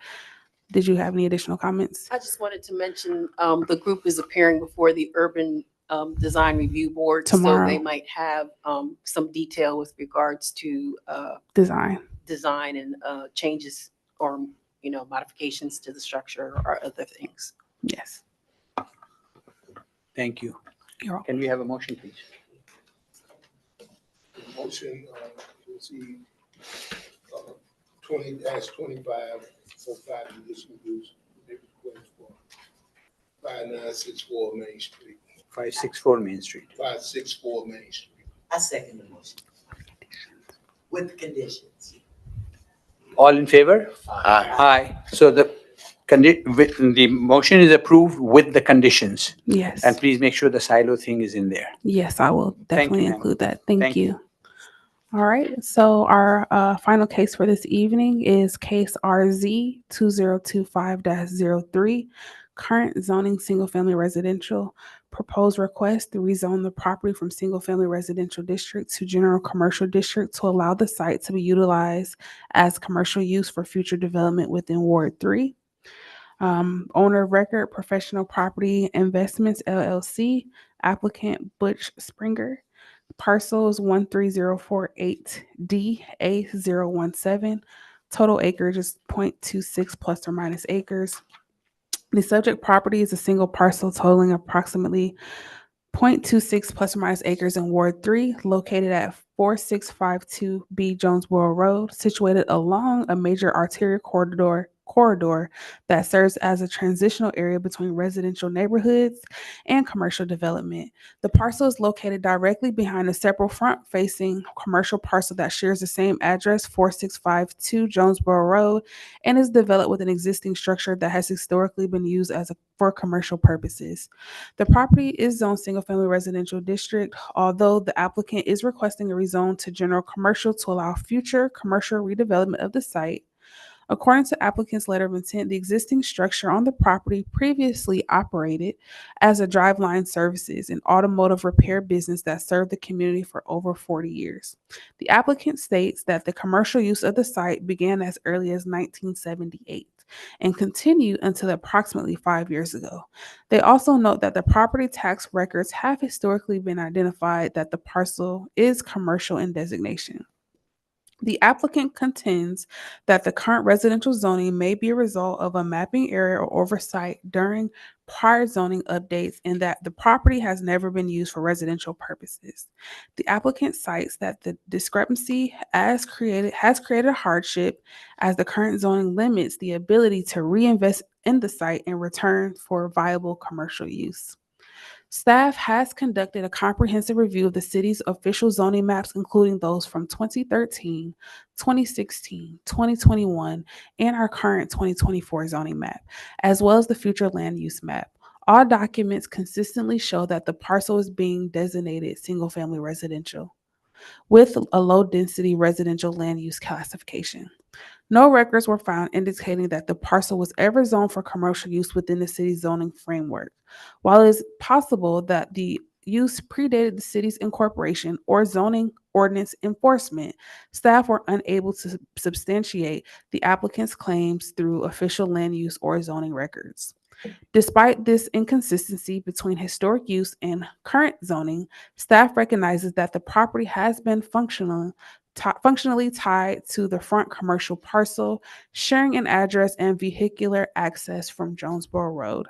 Speaker 4: Did you have any additional comments?
Speaker 2: I just wanted to mention, the group is appearing before the Urban Design Review Board.
Speaker 4: Tomorrow.
Speaker 2: So they might have some detail with regards to
Speaker 4: Design.
Speaker 2: design and changes or, modifications to the structure or other things.
Speaker 4: Yes.
Speaker 1: Thank you.
Speaker 4: You're welcome.
Speaker 1: Can we have a motion, please?
Speaker 7: Motion, you'll see, 20-25 for 5 conditional use. 5964 Main Street,
Speaker 1: 564 Main Street.
Speaker 7: 564 Main Street.
Speaker 5: I second the motion. With the conditions.
Speaker 1: All in favor?
Speaker 8: Aye.
Speaker 1: Aye. So the motion is approved with the conditions.
Speaker 4: Yes.
Speaker 1: And please make sure the silo thing is in there.
Speaker 4: Yes, I will definitely
Speaker 1: ma'am.
Speaker 4: include that. Thank
Speaker 1: Thank
Speaker 4: you.
Speaker 1: you.
Speaker 4: All right. So our final case for this evening is case RZ 2025-03, current zoning single-family residential. Proposed request to rezone the property from single-family residential district to general commercial district to allow the site to be utilized as commercial use for future development within Ward 3. Owner of record, Professional Property Investments LLC, applicant Butch Springer. Parcels 13048D A017. Total acreage is 0.26 plus or minus acres. The subject property is a single parcel totaling approximately 0.26 plus or minus acres in Ward 3, located at 4652B Jonesboro Road, situated along a major arterial corridor that serves as a transitional area between residential neighborhoods and commercial development. The parcel is located directly behind a separate front-facing commercial parcel that shares the same address, 4652 Jonesboro Road, and is developed with an existing structure that has historically been used for commercial purposes. The property is zoned single-family residential district, although the applicant is requesting a rezone to general commercial to allow future commercial redevelopment of the site. According to applicant's letter of intent, the existing structure on the property previously operated as a driveline services and automotive repair business that served the community for over 40 years. The applicant states that the commercial use of the site began as early as 1978 and continued until approximately 5 years ago. They also note that the property tax records have historically been identified that the parcel is commercial in designation. The applicant contends that the current residential zoning may be a result of a mapping error or oversight during prior zoning updates and that the property has never been used for residential purposes. The applicant cites that the discrepancy has created a hardship as the current zoning limits the ability to reinvest in the site in return for viable commercial use. Staff has conducted a comprehensive review of the city's official zoning maps, including those from 2013, 2016, 2021, and our current 2024 zoning map, as well as the future land use map. All documents consistently show that the parcel is being designated single-family residential with a low-density residential land use classification. No records were found indicating that the parcel was ever zoned for commercial use within the city's zoning framework. While it is possible that the use predated the city's incorporation or zoning ordinance enforcement, staff were unable to substantiate the applicant's claims through official land use or zoning records. Despite this inconsistency between historic use and current zoning, staff recognizes that the property has been functionally tied to the front commercial parcel, sharing an address and vehicular access from Jonesboro Road,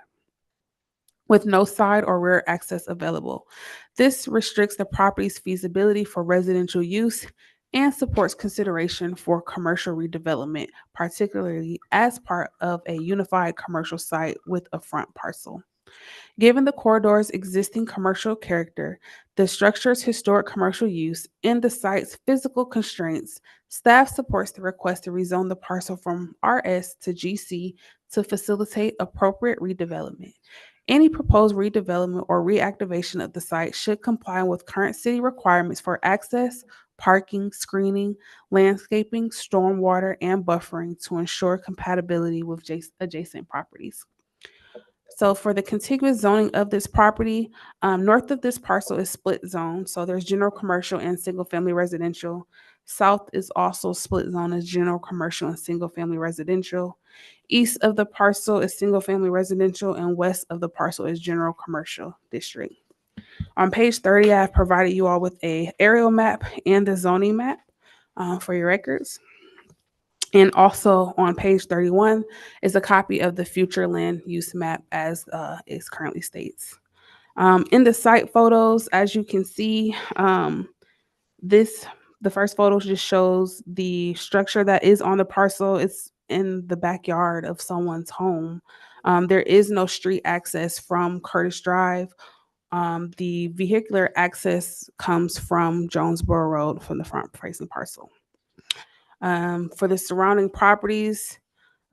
Speaker 4: with no side or rear access available. This restricts the property's feasibility for residential use and supports consideration for commercial redevelopment, particularly as part of a unified commercial site with a front parcel. Given the corridor's existing commercial character, the structure's historic commercial use, and the site's physical constraints, staff supports the request to rezone the parcel from RS to GC to facilitate appropriate redevelopment. Any proposed redevelopment or reactivation of the site should comply with current city requirements for access, parking, screening, landscaping, stormwater, and buffering to ensure compatibility with adjacent properties. So for the contiguous zoning of this property, north of this parcel is split zone. So there's general commercial and single family residential. South is also split zone as general commercial and single family residential. East of the parcel is single family residential and west of the parcel is general commercial district. On page 30, I have provided you all with a aerial map and the zoning map for your records. And also on page 31 is a copy of the future land use map as it currently states. In the site photos, as you can see, the first photo just shows the structure that is on the parcel. It's in the backyard of someone's home. There is no street access from Curtis Drive. The vehicular access comes from Jonesboro Road from the front facing parcel. For the surrounding properties,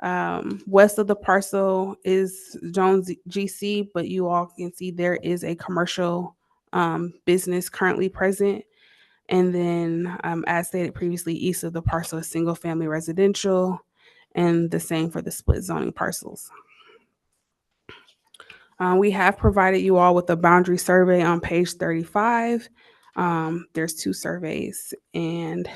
Speaker 4: west of the parcel is Jones GC, but you all can see there is a commercial business currently present. And then, as stated previously, east of the parcel is single family residential, and the same for the split zoning parcels. We have provided you all with a boundary survey on page 35. There's 2 surveys, and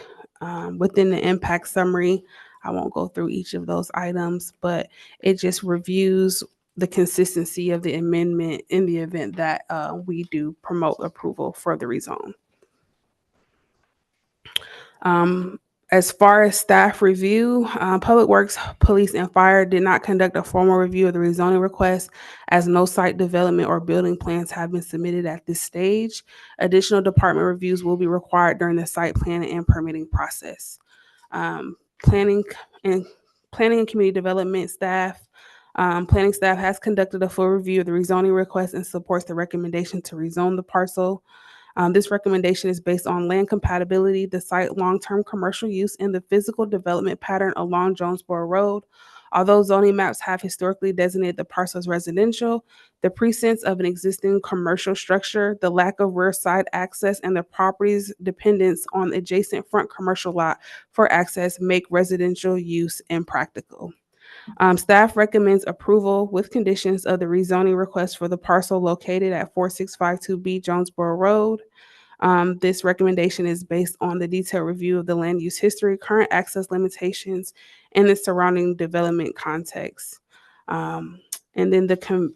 Speaker 4: within the impact summary, I won't go through each of those items, but it just reviews the consistency of the amendment in the event that we do promote approval for the rezone. As far as staff review, Public Works, Police, and Fire did not conduct a formal review of the rezoning request, as no site development or building plans have been submitted at this stage. Additional department reviews will be required during the site plan and permitting process. Planning and community development staff. Planning staff has conducted a full review of the rezoning request and supports the recommendation to rezone the parcel. This recommendation is based on land compatibility, the site long-term commercial use, and the physical development pattern along Jonesboro Road. Although zoning maps have historically designated the parcel as residential, the presence of an existing commercial structure, the lack of rear side access, and the property's dependence on adjacent front commercial lot for access make residential use impractical. Staff recommends approval with conditions of the rezoning request for the parcel located at 4652B Jonesboro Road. This recommendation is based on the detailed review of the land use history, current access limitations, and the surrounding development context. And then the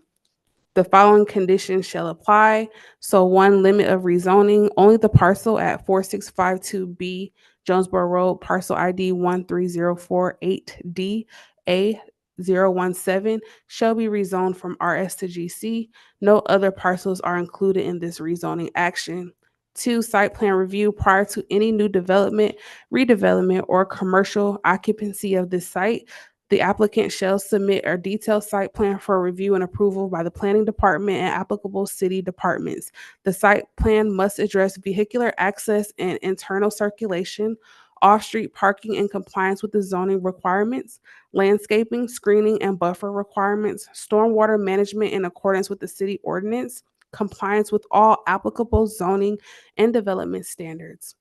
Speaker 4: following conditions shall apply. So 1, limit of rezoning, only the parcel at 4652B Jonesboro Road, parcel ID 13048D A017 shall be rezoned from RS to GC. No other parcels are included in this rezoning action. 2, site plan review prior to any new development, redevelopment, or commercial occupancy of this site. The applicant shall submit a detailed site plan for review and approval by the planning department and applicable city departments. The site plan must address vehicular access and internal circulation, off-street parking in compliance with the zoning requirements, landscaping, screening, and buffer requirements, stormwater management in accordance with the city ordinance, compliance with all applicable zoning and development standards.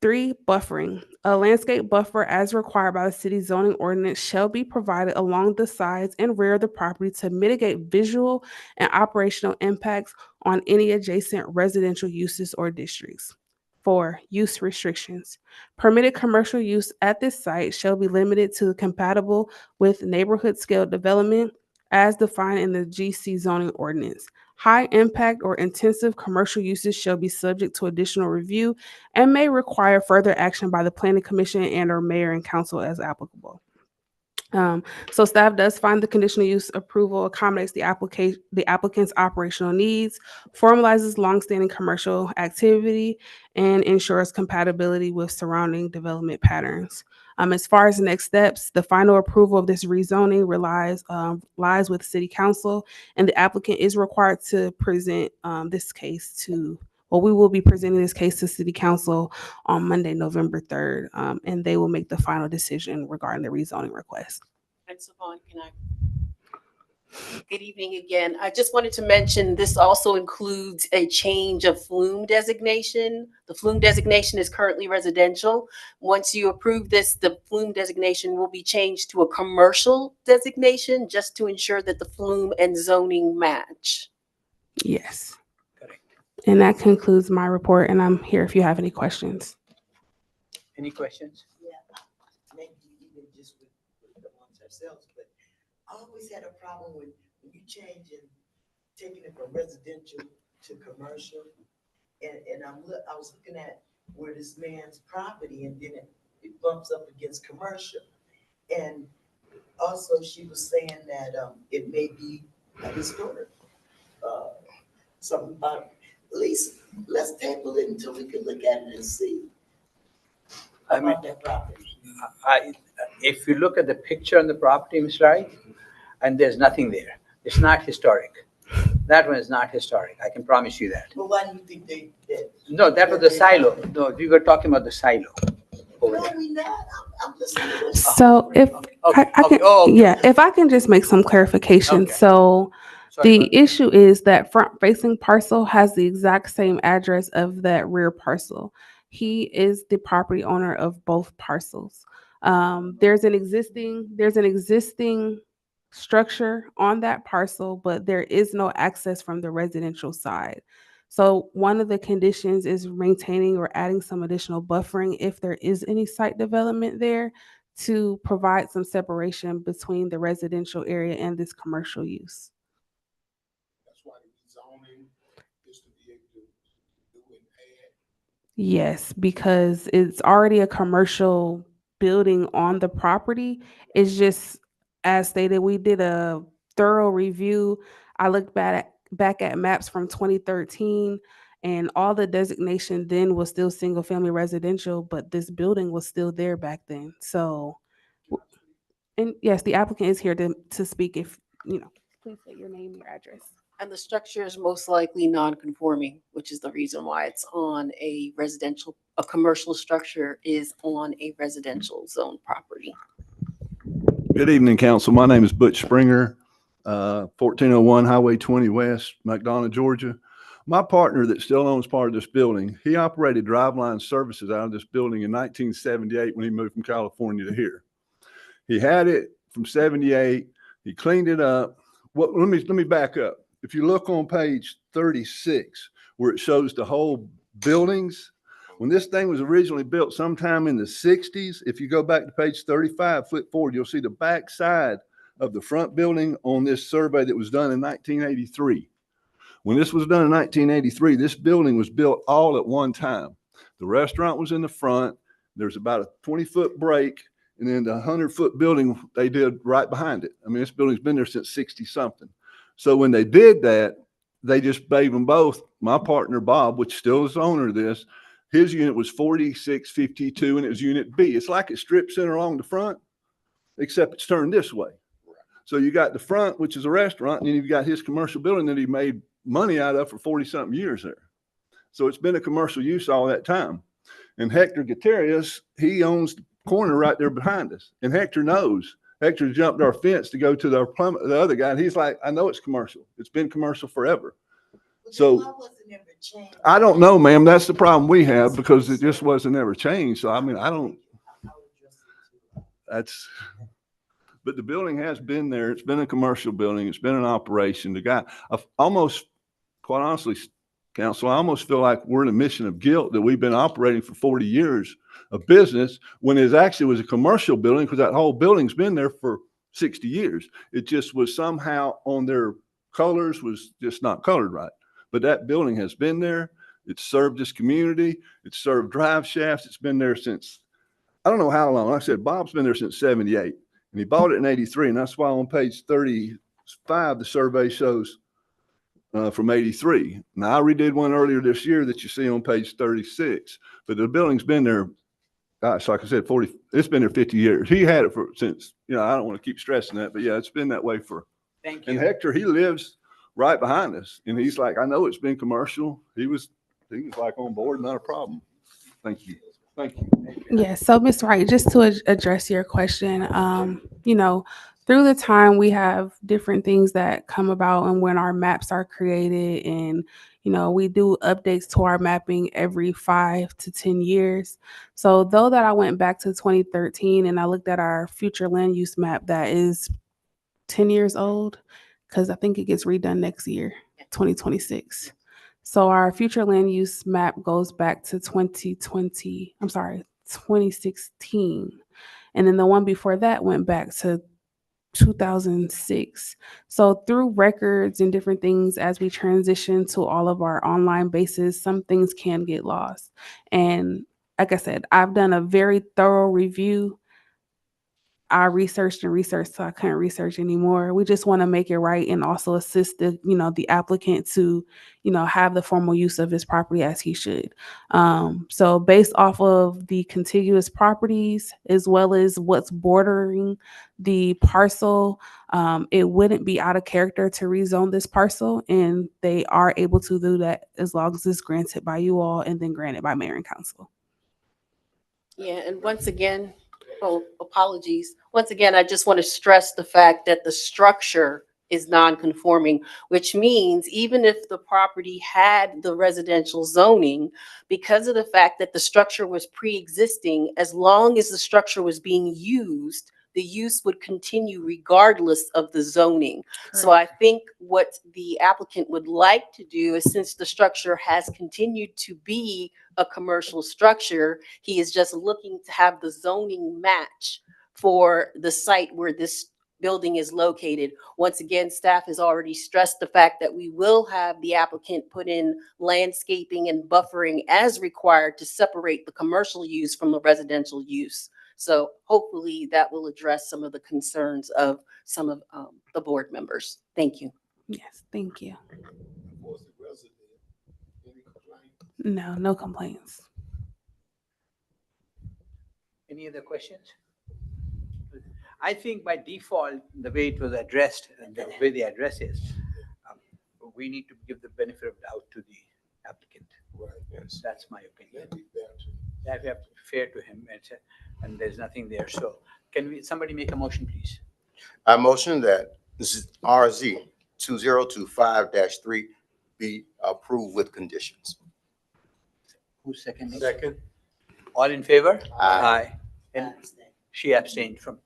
Speaker 4: 3, buffering. A landscape buffer as required by the city zoning ordinance shall be provided along the sides and rear of the property to mitigate visual and operational impacts on any adjacent residential uses or districts. 4, use restrictions. Permitted commercial use at this site shall be limited to compatible with neighborhood scale development as defined in the GC zoning ordinance. High impact or intensive commercial uses shall be subject to additional review and may require further action by the planning commission and or mayor and council as applicable. So staff does find the conditional use approval accommodates the applicant's operational needs, formalizes longstanding commercial activity, and ensures compatibility with surrounding development patterns. As far as next steps, the final approval of this rezoning lies with City Council, and the applicant is required to present this case to. Well, we will be presenting this case to City Council on Monday, November 3rd, and they will make the final decision regarding the rezoning request.
Speaker 2: And Savon, can I? Good evening again. I just wanted to mention this also includes a change of flume designation. The flume designation is currently residential. Once you approve this, the flume designation will be changed to a commercial designation just to ensure that the flume and zoning match.
Speaker 4: Yes. And that concludes my report, and I'm here if you have any questions.
Speaker 1: Any questions?
Speaker 5: Yeah, maybe even just with amongst ourselves, but I always had a problem when you change and taking it from residential to commercial. And I was looking at where this man's property and then it bumps up against commercial. And also she was saying that it may be a historic, something about, at least let's table it until we can look at it and see
Speaker 1: I mean,
Speaker 5: about that property.
Speaker 1: if you look at the picture on the property, Mr. Wright, and there's nothing there. It's not historic. That one is not historic. I can promise you that.
Speaker 5: But why do you think they?
Speaker 1: No, that was the silo. No, we were talking about the silo. over
Speaker 5: No,
Speaker 1: there.
Speaker 5: we not. I'm listening to this.
Speaker 4: So if
Speaker 1: Okay,
Speaker 4: I
Speaker 1: okay,
Speaker 4: can,
Speaker 1: oh, okay.
Speaker 4: yeah, if I can just make some clarification.
Speaker 1: Okay.
Speaker 4: So
Speaker 1: Sorry about
Speaker 4: the issue is that front-facing parcel has the exact same address of that rear parcel. He is the property owner of both parcels. There's an existing structure on that parcel, but there is no access from the residential side. So one of the conditions is maintaining or adding some additional buffering if there is any site development there to provide some separation between the residential area and this commercial use.
Speaker 7: That's why the zoning is to be able to do and add.
Speaker 4: Yes, because it's already a commercial building on the property. It's just, as stated, we did a thorough review. I looked back at maps from 2013, and all the designation then was still single family residential, but this building was still there back then. So, and yes, the applicant is here to speak if, please state your name, your address.
Speaker 2: And the structure is most likely non-conforming, which is the reason why it's on a commercial structure is on a residential zone property.
Speaker 11: Good evening, council. My name is Butch Springer, 1401 Highway 20 West, McDonough, Georgia. My partner that still owns part of this building, he operated Driveline Services out of this building in 1978 when he moved from California to here. He had it from 78. He cleaned it up. Let me back up. If you look on page 36, where it shows the whole buildings, when this thing was originally built sometime in the 60s, if you go back to page 35, flip forward, you'll see the back side of the front building on this survey that was done in 1983. When this was done in 1983, this building was built all at one time. The restaurant was in the front. There's about a 20-foot break, and then the 100-foot building they did right behind it. I mean, this building's been there since 60-something. So when they did that, they just gave them both. My partner, Bob, which still is the owner of this, his unit was 4652, and it was unit B. It's like a strip center along the front, except it's turned this way. So you got the front, which is a restaurant, and then you've got his commercial building that he made money out of for 40-something years there. So it's been a commercial use all that time. And Hector Gutierrez, he owns the corner right there behind us. And Hector knows. Hector jumped our fence to go to the other guy, and he's like, I know it's commercial. It's been commercial forever. So I don't know, ma'am. That's the problem we have, because it just wasn't ever changed. So, I mean, but the building has been there. It's been a commercial building. It's been an operation. The guy, quite honestly, council, I almost feel like we're in a mission of guilt that we've been operating for 40 years of business when it actually was a commercial building, because that whole building's been there for 60 years. It just was somehow on their colors was just not colored right. But that building has been there. It's served this community. It's served drive shafts. It's been there since, I don't know how long. Like I said, Bob's been there since 78, and he bought it in 83. And that's why on page 35, the survey shows from 83. Now, I redid one earlier this year that you see on page 36, but the building's been there, gosh, like I said, it's been there 50 years. He had it since, I don't want to keep stressing that, but yeah, it's been that way for.
Speaker 1: Thank you.
Speaker 11: And Hector, he lives right behind us, and he's like, I know it's been commercial. He was like on board, not a problem. Thank you. Thank you.
Speaker 4: Yeah, so Ms. Wright, just to address your question, through the time we have different things that come about, and when our maps are created, and we do updates to our mapping every 5 to 10 years. So though that I went back to 2013 and I looked at our future land use map that is 10 years old, because I think it gets redone next year, 2026. So our future land use map goes back to 2016. And then the one before that went back to 2006. So through records and different things, as we transition to all of our online bases, some things can get lost. And like I said, I've done a very thorough review. I researched so I couldn't research anymore. We just want to make it right and also assist the applicant to, have the formal use of his property as he should. So based off of the contiguous properties, as well as what's bordering the parcel, it wouldn't be out of character to rezone this parcel, and they are able to do that as long as it's granted by you all and then granted by mayor and council.
Speaker 2: Yeah, and once again, oh, apologies. Once again, I just want to stress the fact that the structure is non-conforming, which means even if the property had the residential zoning, because of the fact that the structure was pre-existing, as long as the structure was being used, the use would continue regardless of the zoning. So I think what the applicant would like to do is, since the structure has continued to be a commercial structure, he is just looking to have the zoning match for the site where this building is located. Once again, staff has already stressed the fact that we will have the applicant put in landscaping and buffering as required to separate the commercial use from the residential use. So hopefully that will address some of the concerns of some of the board members. Thank you.
Speaker 4: Yes, thank you.
Speaker 7: Was the resident, any complaint?
Speaker 4: No, no complaints.
Speaker 1: Any other questions? I think by default, the way it was addressed, and the way the address is, we need to give the benefit of doubt to the applicant.
Speaker 7: Right, yes.
Speaker 1: That's my opinion.
Speaker 7: That'd be better.
Speaker 1: That we have to be fair to him, and there's nothing there. So can somebody make a motion, please?
Speaker 3: I motion that this is RZ 2025-3 be approved with conditions.
Speaker 1: Who's seconding?
Speaker 8: Second.
Speaker 1: All in favor?
Speaker 3: Aye.
Speaker 1: And she abstained from,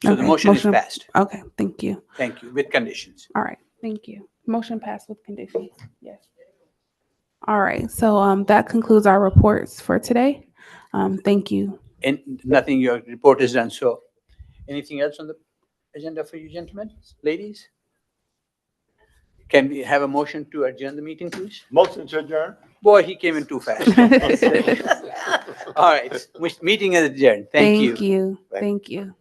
Speaker 1: so the
Speaker 4: Okay,
Speaker 1: motion is
Speaker 4: motion-
Speaker 1: passed.
Speaker 4: Okay, thank you.
Speaker 1: Thank you, with conditions.
Speaker 4: All right, thank you. Motion passed with conditions. Yes. All right, so that concludes our reports for today. Thank you.
Speaker 1: And nothing, your report is done. So anything else on the agenda for you gentlemen, ladies? Can we have a motion to adjourn the meeting, please?
Speaker 8: Motion to adjourn.
Speaker 1: Boy, he came in too fast. All right, meeting is adjourned. Thank you.
Speaker 4: Thank you. Thank you.